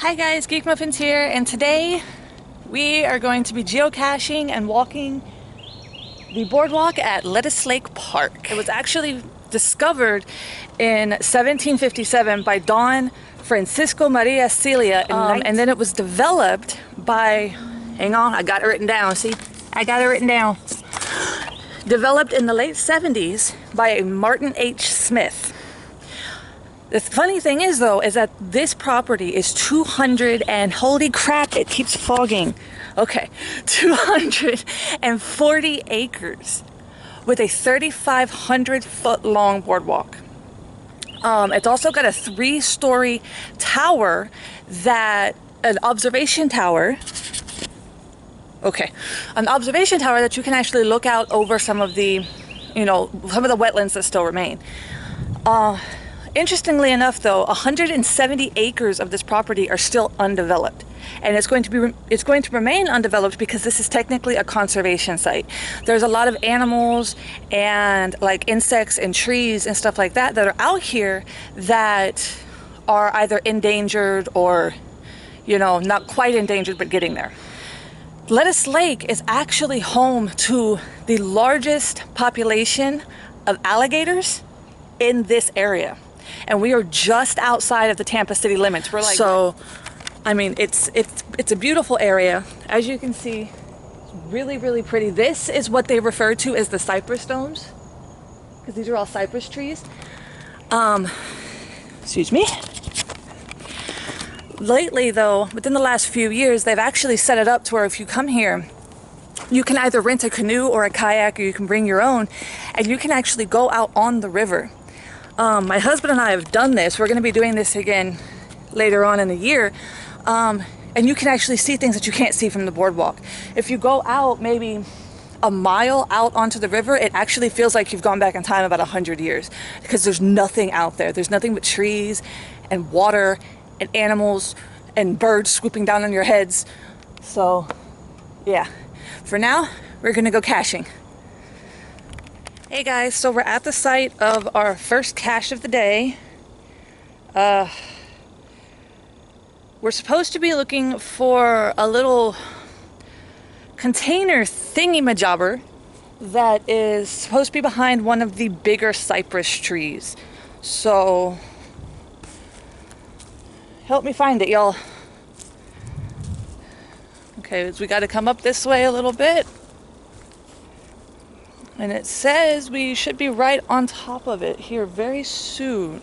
Hi guys, Geek Muffins here, and today we are going to be geocaching and walking the boardwalk at Lettuce Lake Park. It was actually discovered in 1757 by Don Francisco Maria Celia, and then it was developed by, hang on, I got it written down, see? I got it written down. Developed in the late 70s by Martin H. Smith. The funny thing is though, is that this property is 200 and holy crap, it keeps fogging. Okay, 240 acres with a 3,500 foot long boardwalk. It's also got a 3-story tower an observation tower that you can actually look out over some of the, some of the wetlands that still remain. Interestingly enough though, 170 acres of this property are still undeveloped, and it's going to remain undeveloped because this is technically a conservation site. There's a lot of animals and like insects and trees and stuff like that are out here that are either endangered or, not quite endangered but getting there. Lettuce Lake is actually home to the largest population of alligators in this area. And we are just outside of the Tampa city limits. We're like, so, I mean, it's a beautiful area. As you can see, it's really, really pretty. This is what they refer to as the cypress domes, because these are all cypress trees. Excuse me. Lately, though, within the last few years, they've actually set it up to where if you come here, you can either rent a canoe or a kayak, or you can bring your own, and you can actually go out on the river. My husband and I have done this. We're going to be doing this again later on in the year. And you can actually see things that you can't see from the boardwalk. If you go out maybe a mile out onto the river, it actually feels like you've gone back in time about 100 years because there's nothing out there. There's nothing but trees and water and animals and birds swooping down on your heads. So yeah, for now, we're going to go caching. Hey guys, so we're at the site of our first cache of the day. We're supposed to be looking for a little container thingy-majobber that is supposed to be behind one of the bigger cypress trees. So, help me find it, y'all. Okay, so we got to come up this way a little bit. And it says we should be right on top of it here very soon.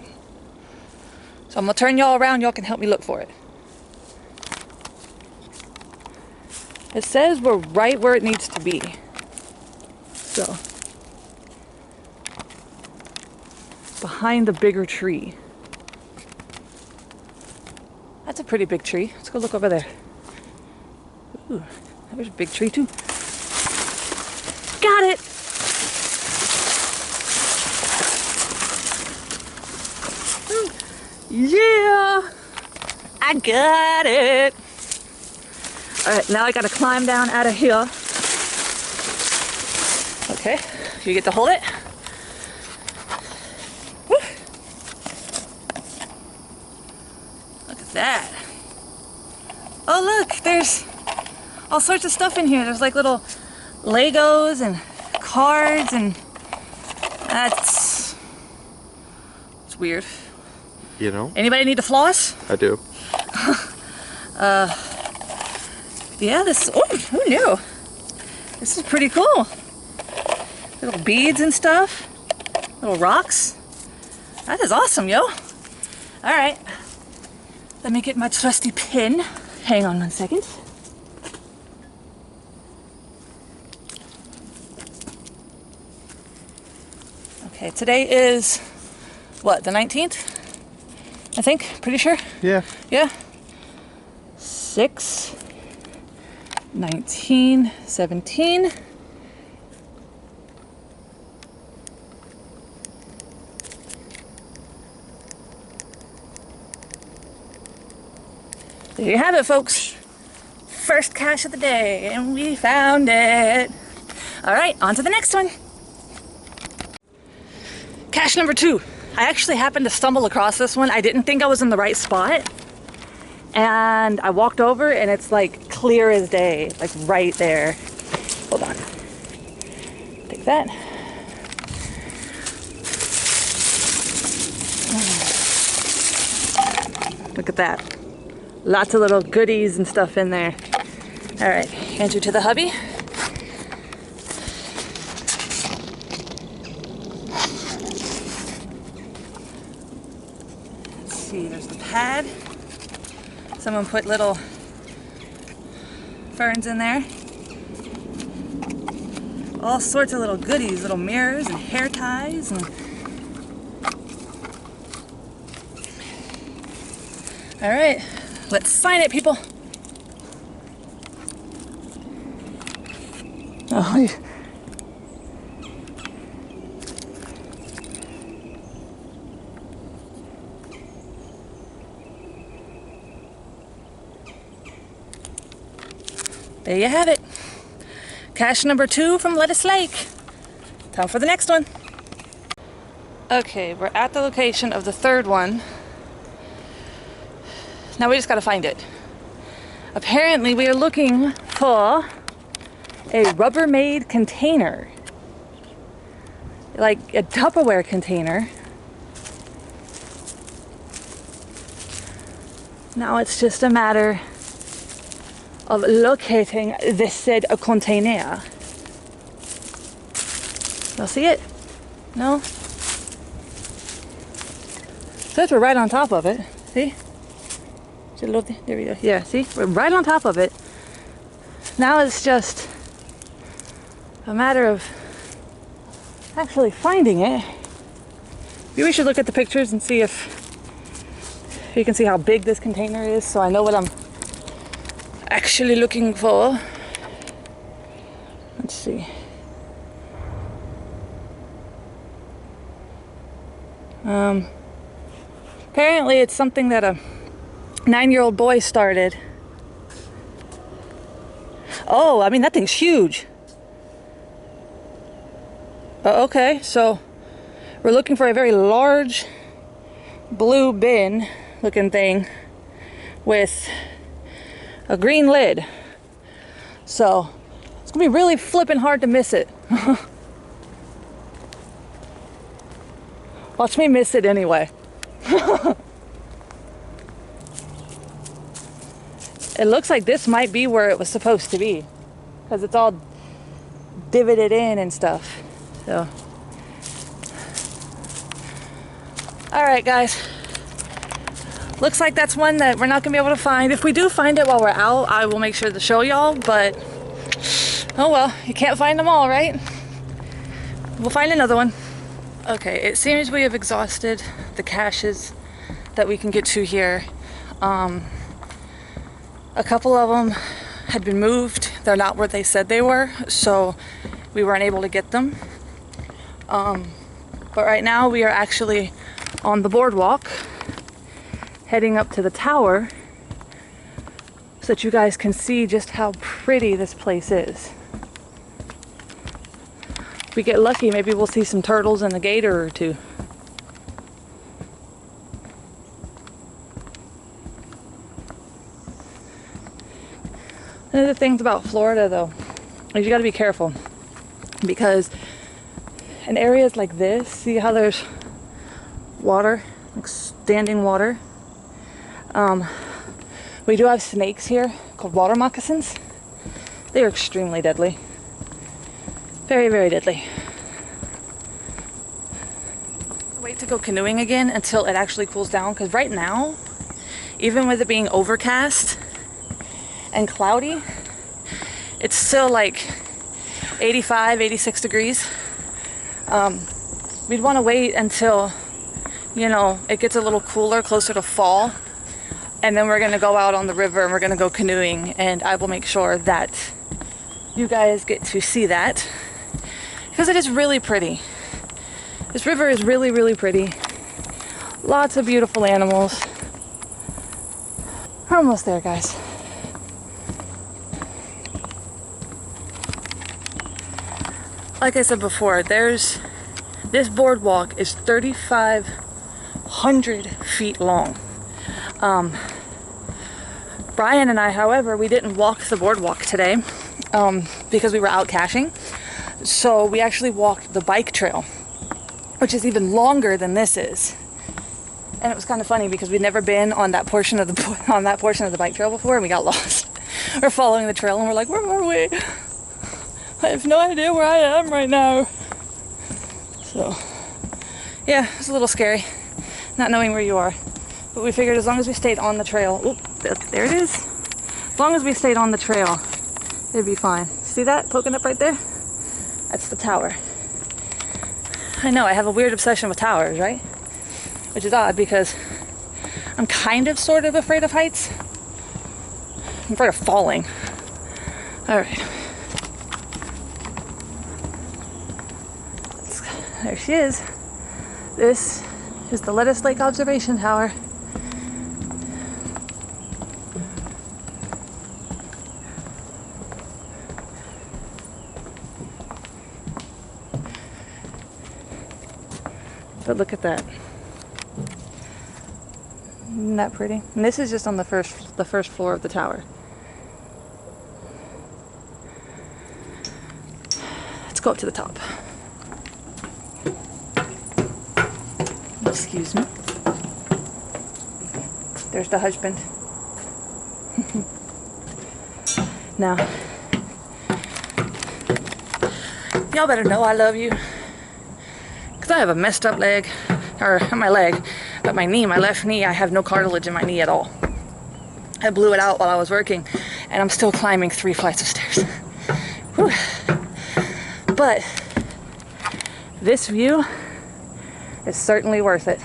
So I'm gonna turn y'all around, y'all can help me look for it. It says we're right where it needs to be. So, behind the bigger tree. That's a pretty big tree. Let's go look over there. Ooh, there's a big tree too. Got it! Yeah, I got it. All right, now I gotta climb down out of here. Okay, you get to hold it. Woo. Look at that. Oh look, there's all sorts of stuff in here. There's like little Legos and cards, and it's weird. Anybody need to floss? I do. Yeah, who knew? This is pretty cool. Little beads and stuff. Little rocks. That is awesome, yo. All right. Let me get my trusty pin. Hang on 1 second. Okay, today is, what, the 19th? I think, pretty sure? Yeah. Yeah. 6, 19, 17. There you have it, folks. First cache of the day, and we found it. All right, on to the next one. Cache number 2. I actually happened to stumble across this one. I didn't think I was in the right spot. And I walked over and it's like clear as day, like right there. Hold on. Take that. Look at that. Lots of little goodies and stuff in there. All right, hand you to the hubby. Let's see, there's the pad. Someone put little ferns in there. All sorts of little goodies, little mirrors and hair ties. And all right, let's sign it, people. Oh, there you have it. Cache number 2 from Lettuce Lake. Time for the next one. Okay, we're at the location of the 3rd one. Now we just gotta find it. Apparently we are looking for a Rubbermaid container. Like a Tupperware container. Now it's just a matter of locating this said container. Y'all see it? No? Says we're right on top of it. See? There we go. Yeah, see? We're right on top of it. Now it's just a matter of actually finding it. Maybe we should look at the pictures and see if you can see how big this container is, so I know what I'm actually looking for. Let's see. Apparently it's something that a 9-year-old boy started. Oh, I mean, that thing's huge. Okay, so we're looking for a very large blue bin looking thing with a green lid. So it's gonna be really flippin' hard to miss it. Watch me miss it anyway. It looks like this might be where it was supposed to be, because it's all divoted in and stuff. So, all right, guys. Looks like that's one that we're not gonna be able to find. If we do find it while we're out, I will make sure to show y'all, but oh well, you can't find them all, right? We'll find another one. Okay, it seems we have exhausted the caches that we can get to here. A couple of them had been moved. They're not where they said they were, so we weren't able to get them. But right now we are actually on the boardwalk, heading up to the tower so that you guys can see just how pretty this place is. If we get lucky, maybe we'll see some turtles and a gator or two. One of the things about Florida, though, is you got to be careful, because in areas like this, see how there's water, like standing water? We do have snakes here called water moccasins. They are extremely deadly. Very, very deadly. Wait to go canoeing again until it actually cools down, because right now, even with it being overcast and cloudy, it's still like 85, 86 degrees. We'd want to wait until, you know, it gets a little cooler, closer to fall, and then we're going to go out on the river and we're going to go canoeing, and I will make sure that you guys get to see that, because it is really pretty. This river is really, really pretty. Lots of beautiful animals. We're almost there, guys. Like I said before, this boardwalk is 3,500 feet long. Brian and I, however, we didn't walk the boardwalk today because we were out caching. So we actually walked the bike trail, which is even longer than this is. And it was kind of funny because we'd never been on that portion of the bike trail before, and we got lost. We're following the trail and we're like, where are we? I have no idea where I am right now. So yeah, it's a little scary not knowing where you are. But we figured as long as we stayed on the trail, oop, there it is. As long as we stayed on the trail, it'd be fine. See that poking up right there? That's the tower. I know, I have a weird obsession with towers, right? Which is odd because I'm kind of sort of afraid of heights. I'm afraid of falling. All right. There she is. This is the Lettuce Lake Observation Tower. But look at that. Isn't that pretty? And this is just on the first floor of the tower. Let's go up to the top. Excuse me. There's the husband. Now, y'all better know I love you. Because I have a messed up leg, or my leg, but my knee, my left knee, I have no cartilage in my knee at all. I blew it out while I was working, and I'm still climbing 3 flights of stairs. Whew. But this view is certainly worth it.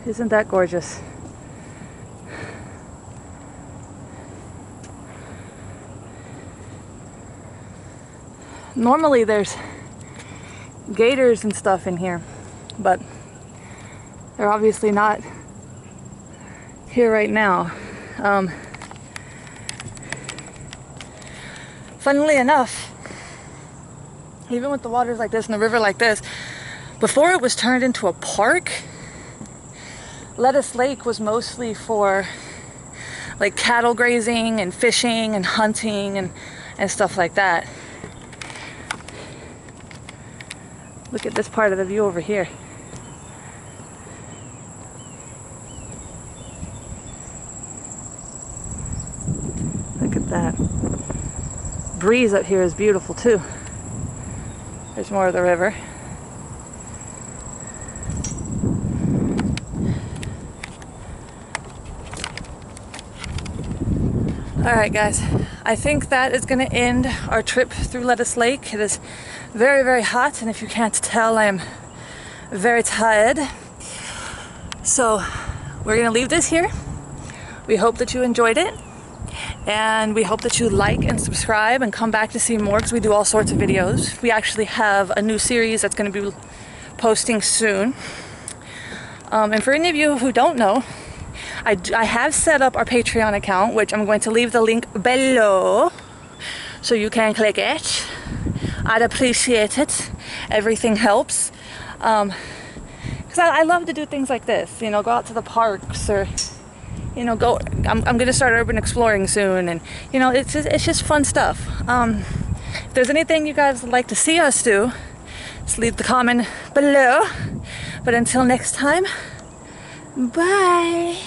Isn't that gorgeous? Normally there's gators and stuff in here, but they're obviously not here right now. Funnily enough, even with the waters like this and the river like this, before it was turned into a park, Lettuce Lake was mostly for like cattle grazing and fishing and hunting and stuff like that. Look at this part of the view over here. Look at that. Breeze up here is beautiful too. There's more of the river. Alright guys, I think that is going to end our trip through Lettuce Lake. It is very, very hot, and if you can't tell, I am very tired. So we're going to leave this here. We hope that you enjoyed it, and we hope that you like and subscribe and come back to see more, because we do all sorts of videos. We actually have a new series that's going to be posting soon. And for any of you who don't know, I have set up our Patreon account, which I'm going to leave the link below so you can click it. I'd appreciate it. Everything helps. Because I love to do things like this, you know, go out to the parks, or, you know, I'm going to start urban exploring soon, and, you know, it's just fun stuff. If there's anything you guys would like to see us do, just leave the comment below. But until next time, bye.